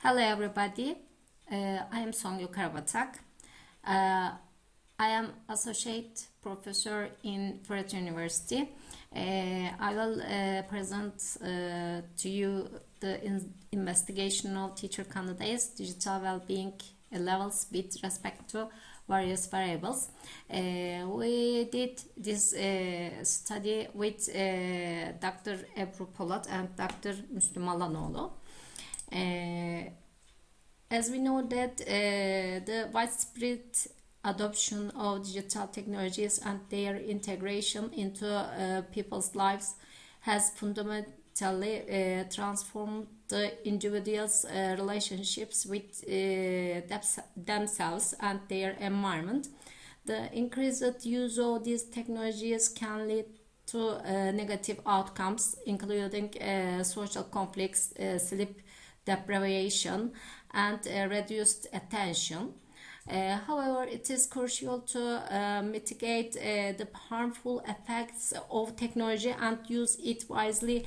Hello everybody, I am Songül Karabatak. I am Associate Professor in Fred University. I will present to you the investigation of teacher candidates digital well-being levels with respect to various variables. We did this study with Dr. Ebru Polat and Dr. Müslüm Alanoğlu. As we know that the widespread adoption of digital technologies and their integration into people's lives has fundamentally transformed the individuals' relationships with themselves and their environment. The increased use of these technologies can lead to negative outcomes, including social conflicts, sleep deprivation, and reduced attention. However, it is crucial to mitigate the harmful effects of technology and use it wisely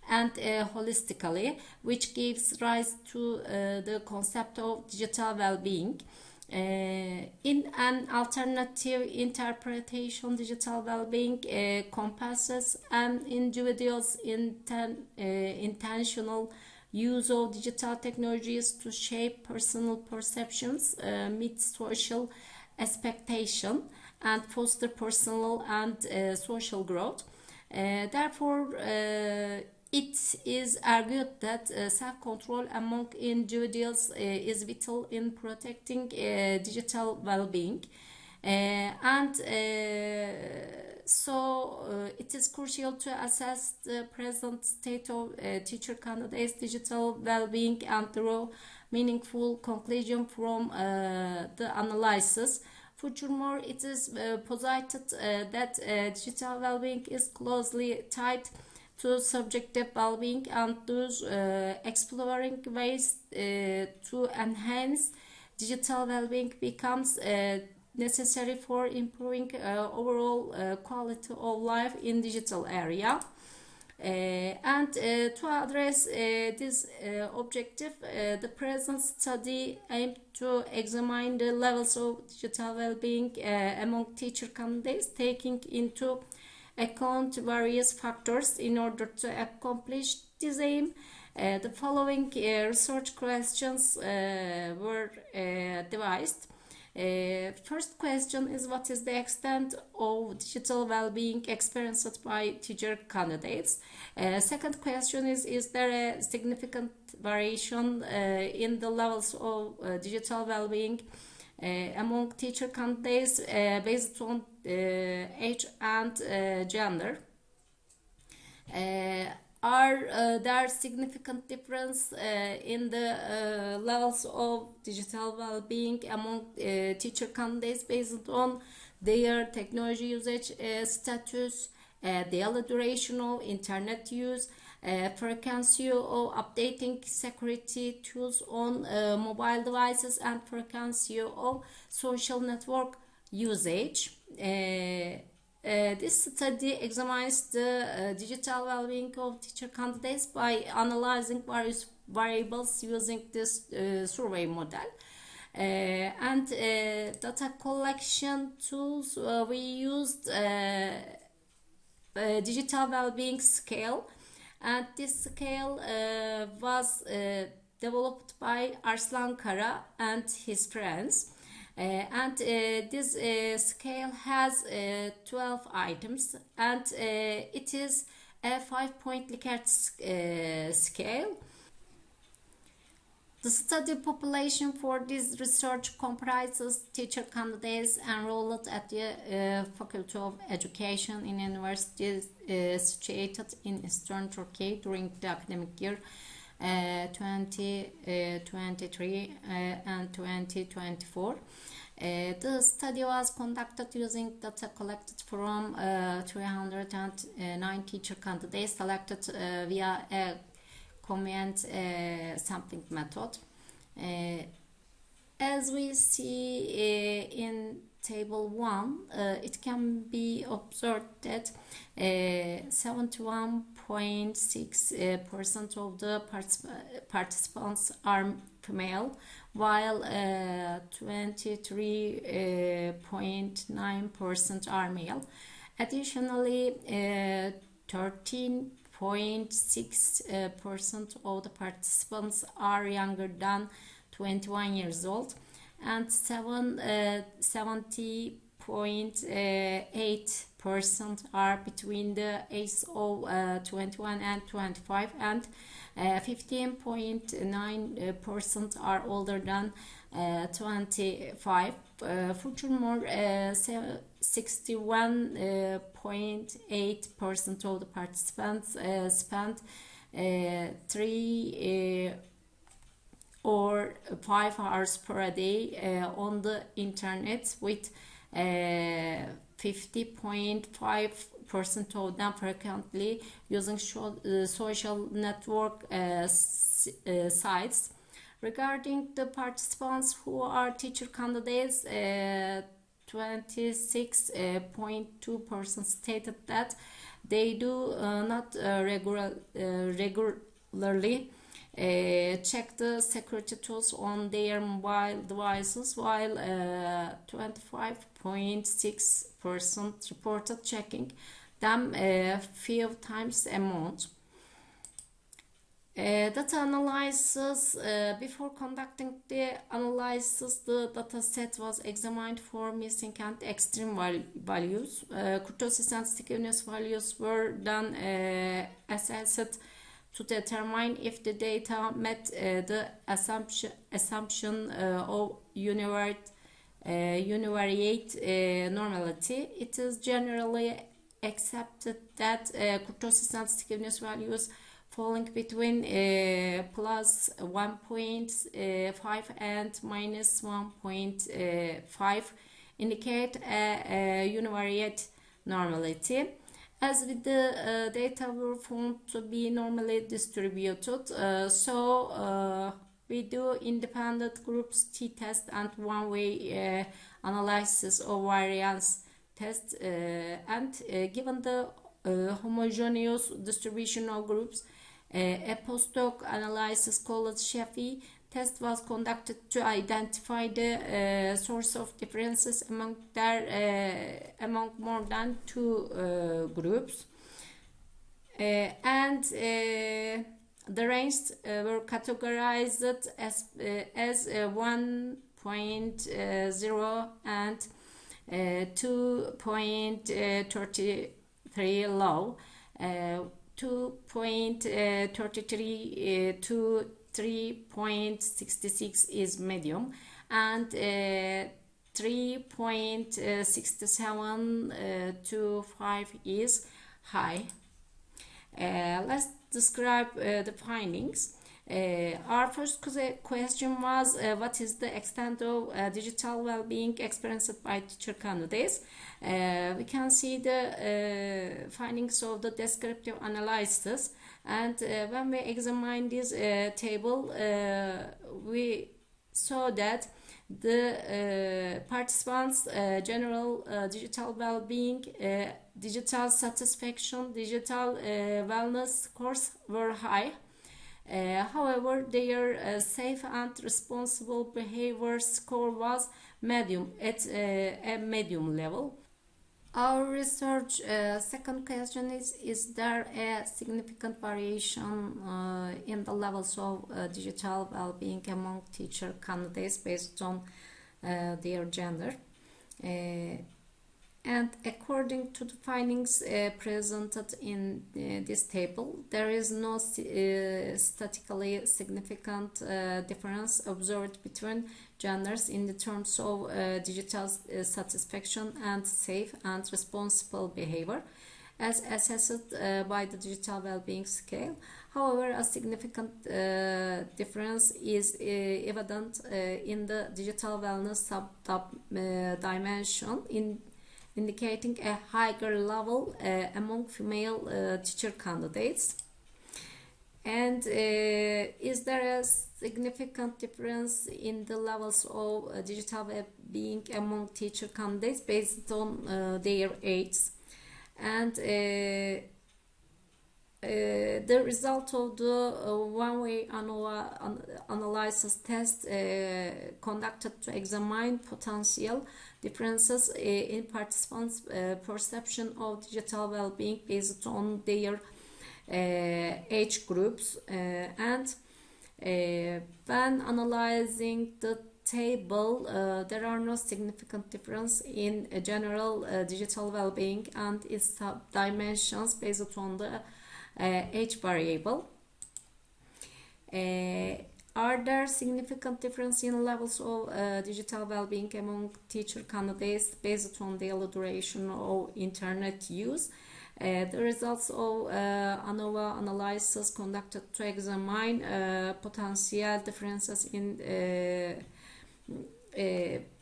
and holistically, which gives rise to the concept of digital well-being. In an alternative interpretation, digital well-being encompasses an individual's intentional use of digital technologies to shape personal perceptions, meet social expectation, and foster personal and social growth. Therefore, it is argued that self-control among individuals is vital in protecting digital well-being. So it is crucial to assess the present state of teacher candidates' digital well-being and draw meaningful conclusion from the analysis. Furthermore, it is posited that digital well-being is closely tied to subjective well-being, and thus exploring ways to enhance digital well-being becomes necessary for improving overall quality of life in digital area. To address this objective, the present study aimed to examine the levels of digital well-being among teacher candidates, taking into account various factors. In order to accomplish this aim, the following research questions were devised. First question is, what is the extent of digital well-being experienced by teacher candidates? Second question is there a significant variation in the levels of digital well-being among teacher candidates based on age and gender? Are there significant difference in the levels of digital well-being among teacher candidates based on their technology usage status, daily duration of internet use, frequency of updating security tools on mobile devices, and frequency of social network usage? This study examines the digital well-being of teacher candidates by analyzing various variables using this survey model. Data collection tools, we used digital well-being scale, and this scale was developed by Arslan Kara and his friends. This scale has 12 items, and it is a 5-point Likert scale. The study population for this research comprises teacher candidates enrolled at the Faculty of Education in universities situated in Eastern Turkey during the academic year 2023 and 2024. The study was conducted using data collected from 309 teacher candidates selected via a convenient sampling method. As we see in table 1, it can be observed that 71.6% of the participants are female, while 23.9% are male. Additionally, 13.6% of the participants are younger than 21 years old, and 70.8% are between the ages of 21 and 25, and 15.9% are older than 25. Furthermore, 61.8% of the participants spent 3 or 5 hours per day on the internet, with 50.5% of them frequently using social network sites. Regarding the participants who are teacher candidates, 26.2% stated that they do not regularly check the security tools on their mobile devices, while 25.6% reported checking them a few times a month. Data analysis. Before conducting the analysis, the data set was examined for missing and extreme values. Kurtosis and stickiness values were then assessed to determine if the data met the assumption of univariate normality. It is generally accepted that kurtosis and stickiness values falling between plus 1.5 and minus 1.5 indicate a univariate normality. As with the data were found to be normally distributed, so we do independent groups t-test and one-way analysis of variance test, and given the homogeneous distribution of groups, a post-hoc analysis called Sheffey test was conducted to identify the source of differences among more than 2 groups, and the ranges were categorized as 1.0 and 2.33 low, 2.33 to 3.66 is medium, and 3.67 to 5 is high. Let's describe the findings. Our first question was what is the extent of digital well-being experienced by teacher candidates. We can see the findings of the descriptive analysis, and when we examine this table, we saw that the participants' general digital well-being, digital satisfaction, digital wellness scores were high. However, their safe and responsible behavior score was medium, at a medium level. Our research second question is there a significant variation in the levels of digital well-being among teacher candidates based on their gender? And according to the findings presented in this table, there is no statistically significant difference observed between genders in the terms of digital satisfaction and safe and responsible behavior, as assessed by the digital well-being scale. However, a significant difference is evident in the digital wellness dimension, indicating a higher level among female teacher candidates. And is there a significant difference in the levels of digital well-being among teacher candidates based on their age? And the result of the one-way analysis test conducted to examine potential differences in participants' perception of digital well-being based on their age groups, and when analyzing the table, there are no significant difference in general digital well-being and its dimensions based on the age variable. Are there significant difference in levels of digital well-being among teacher candidates based on daily duration of internet use? The results of ANOVA analysis conducted to examine potential differences in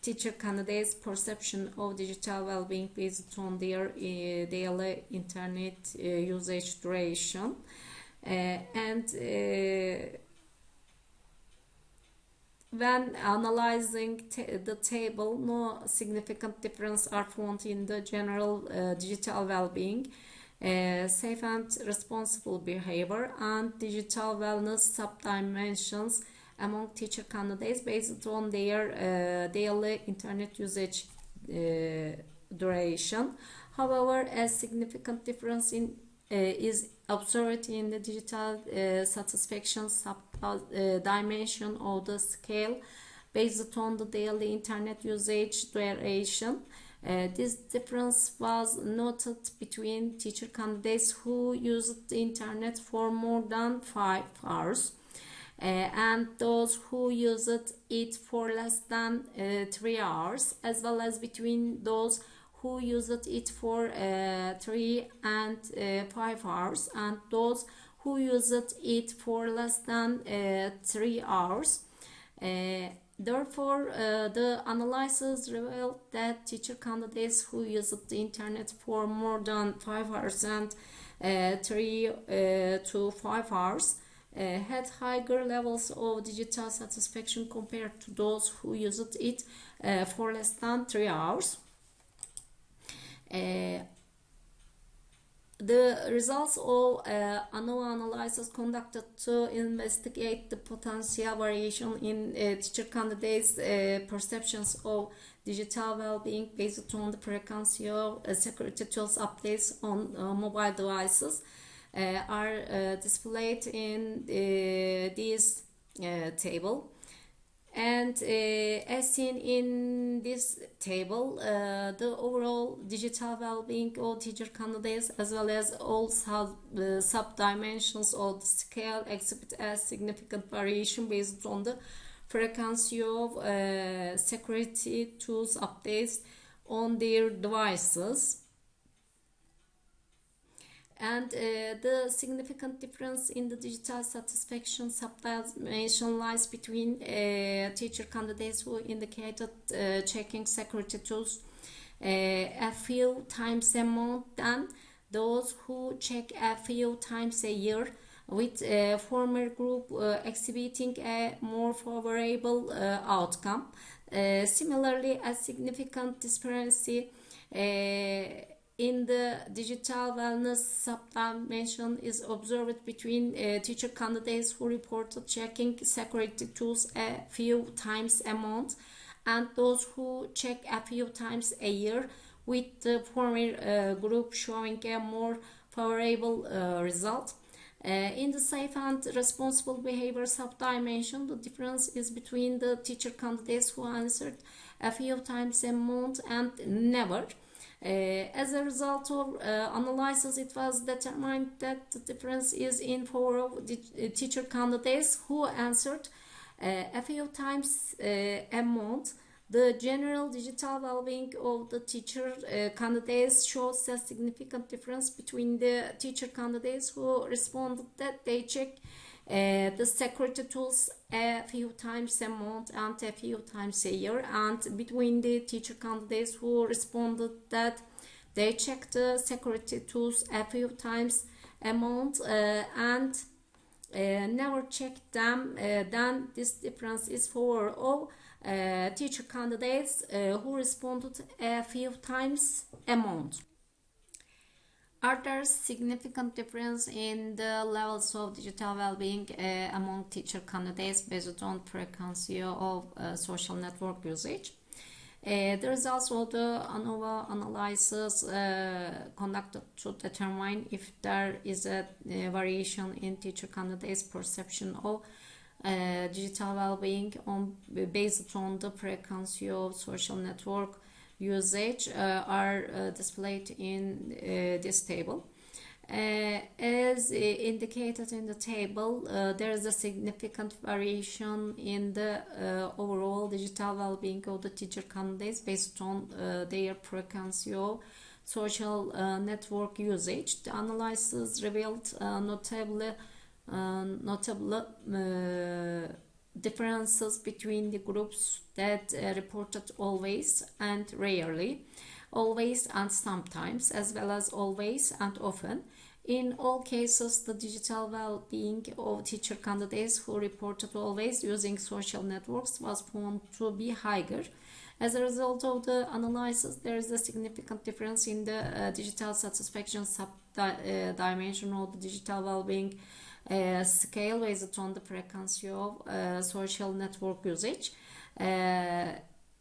teacher candidates' perception of digital well-being based on their daily internet usage duration, and when analyzing the table, no significant difference are found in the general digital well-being, safe and responsible behavior, and digital wellness sub-dimensions among teacher candidates based on their daily internet usage duration. However, a significant difference is observed in the digital satisfaction sub-dimension of the scale based on the daily internet usage duration. This difference was noted between teacher candidates who used the internet for more than 5 hours and those who used it for less than 3 hours, as well as between those who used it for 3 and 5 hours and those who used it for less than 3 hours. Therefore, the analysis revealed that teacher candidates who used the internet for more than 5 hours and 3 to 5 hours had higher levels of digital satisfaction compared to those who used it for less than 3 hours. The results of ANOVA analysis conducted to investigate the potential variation in teacher candidates' perceptions of digital well-being based on the frequency of security tools updates on mobile devices are displayed in this table. And as seen in this table, the overall digital well-being of teacher candidates as well as all sub-dimensions of the scale exhibit a significant variation based on the frequency of security tools updates on their devices. And the significant difference in the digital satisfaction sub-dimension lies between teacher candidates who indicated checking security tools a few times a month than those who check a few times a year, with former group exhibiting a more favorable outcome. Similarly, a significant disparity in the digital wellness sub-dimension is observed between teacher candidates who reported checking security tools a few times a month and those who check a few times a year, with the former group showing a more favorable result. In the safe and responsible behavior sub-dimension, the difference is between the teacher candidates who answered a few times a month and never. As a result of analysis, it was determined that the difference is in favor of teacher candidates who answered a few times a month. The general digital well-being of the teacher candidates shows a significant difference between the teacher candidates who responded that they check the security tools a few times a month and a few times a year, and between the teacher candidates who responded that they check the security tools a few times a month and never check them, then this difference is for all teacher candidates who responded a few times amount. Are there significant difference in the levels of digital well-being among teacher candidates based on frequency of social network usage? There is also the ANOVA analysis conducted to determine if there is a variation in teacher candidates' perception of digital well-being based on the frequency of social network usage are displayed in this table. As indicated in the table, there is a significant variation in the overall digital well-being of the teacher candidates based on their frequency of social network usage. The analysis revealed notable differences between the groups that reported always and rarely, always and sometimes, as well as always and often. In all cases, the digital well-being of teacher candidates who reported always using social networks was found to be higher. As a result of the analysis, there is a significant difference in the digital satisfaction dimension of the digital well-being scale based on the frequency of social network usage.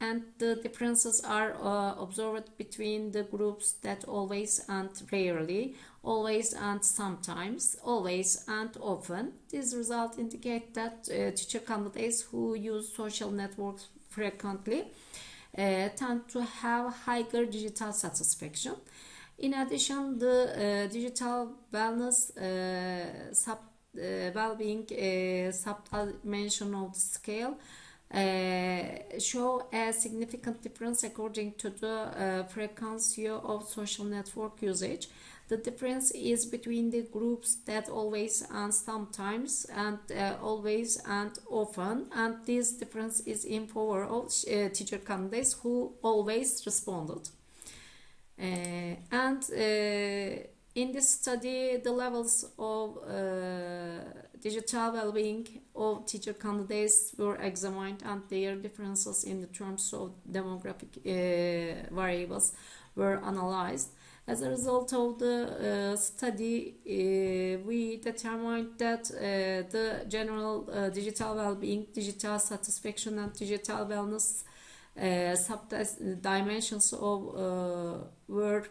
And the differences are observed between the groups that always and rarely, always and sometimes, always and often. These results indicate that teacher candidates who use social networks frequently tend to have higher digital satisfaction. In addition, the digital wellness well-being sub-dimension of the scale show a significant difference according to the frequency of social network usage. The difference is between the groups that always and sometimes and always and often, and this difference is in favor of teacher candidates who always responded. In this study, the levels of digital well-being of teacher candidates were examined, and their differences in the terms of demographic variables were analyzed. As a result of the study, we determined that the general digital well-being, digital satisfaction, and digital wellness sub-dimensions were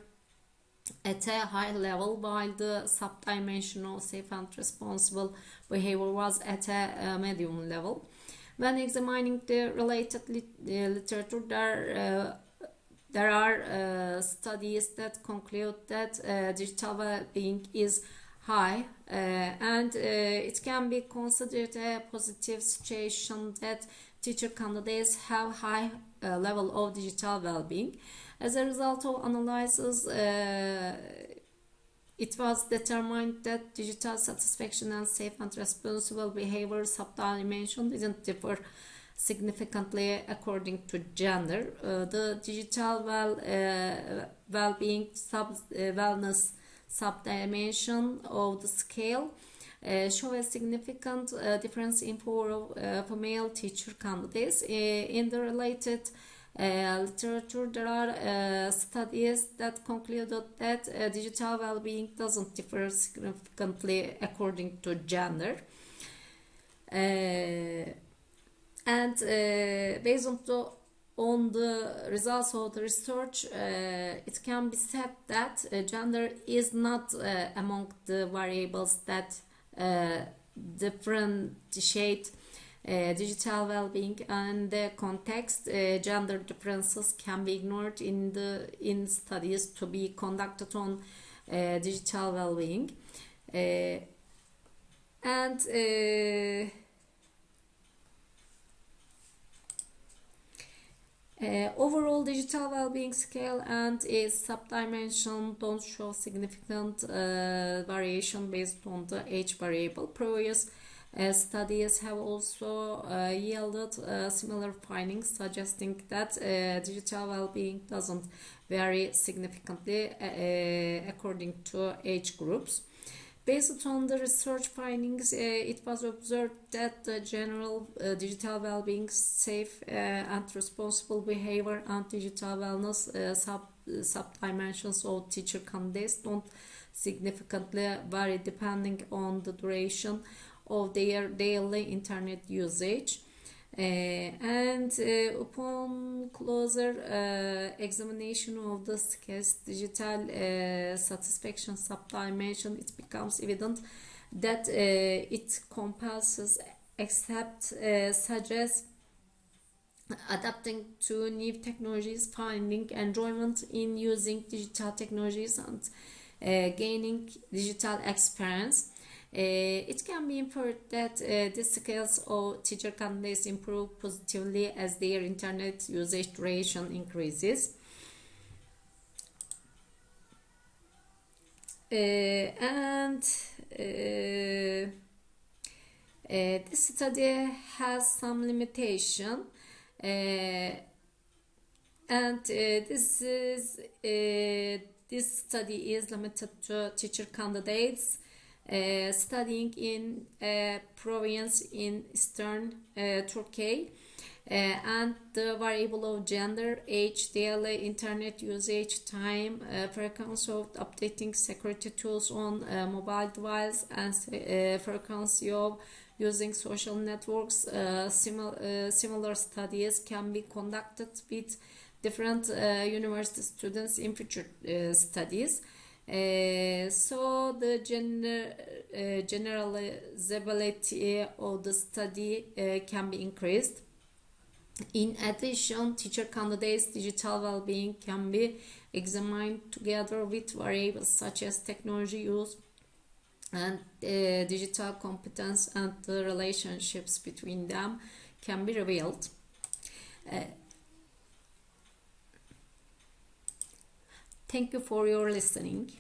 at a high level, while the sub-dimension of safe and responsible behavior was at a medium level. When examining the related literature, there are studies that conclude that digital well-being is high, and it can be considered a positive situation that teacher candidates have high level of digital well-being. As a result of analysis, it was determined that digital satisfaction and safe and responsible behavior sub-dimension didn't differ significantly according to gender. The digital well-being wellness sub-dimension of the scale show a significant difference in favor of female teacher candidates. In the related literature, there are studies that concluded that digital well-being doesn't differ significantly according to gender. Based on the results of the research, it can be said that gender is not among the variables that differentiate digital well-being, and the context gender differences can be ignored in studies to be conducted on digital well-being. Overall digital well-being scale and its sub-dimension don't show significant variation based on the age variable. Previous studies have also yielded similar findings, suggesting that digital well-being doesn't vary significantly according to age groups. Based on the research findings, it was observed that the general digital well-being, safe and responsible behavior, and digital wellness sub-dimensions of teacher candidates don't significantly vary depending on the duration of their daily internet usage. Upon closer examination of the case digital satisfaction subdimension, it becomes evident that it comprises except such as adapting to new technologies, finding enjoyment in using digital technologies, and gaining digital experience. It can be inferred that the skills of teacher candidates improve positively as their internet usage duration increases. This study has some limitation, this study is limited to teacher candidates studying in a province in eastern Turkey, and the variable of gender, age, daily internet usage, time, frequency of updating security tools on mobile device, and frequency of using social networks. Similar studies can be conducted with different university students in future studies. So the generalizability of the study can be increased. In addition, teacher candidates' digital well-being can be examined together with variables such as technology use and digital competence, and the relationships between them can be revealed. Thank you for your listening.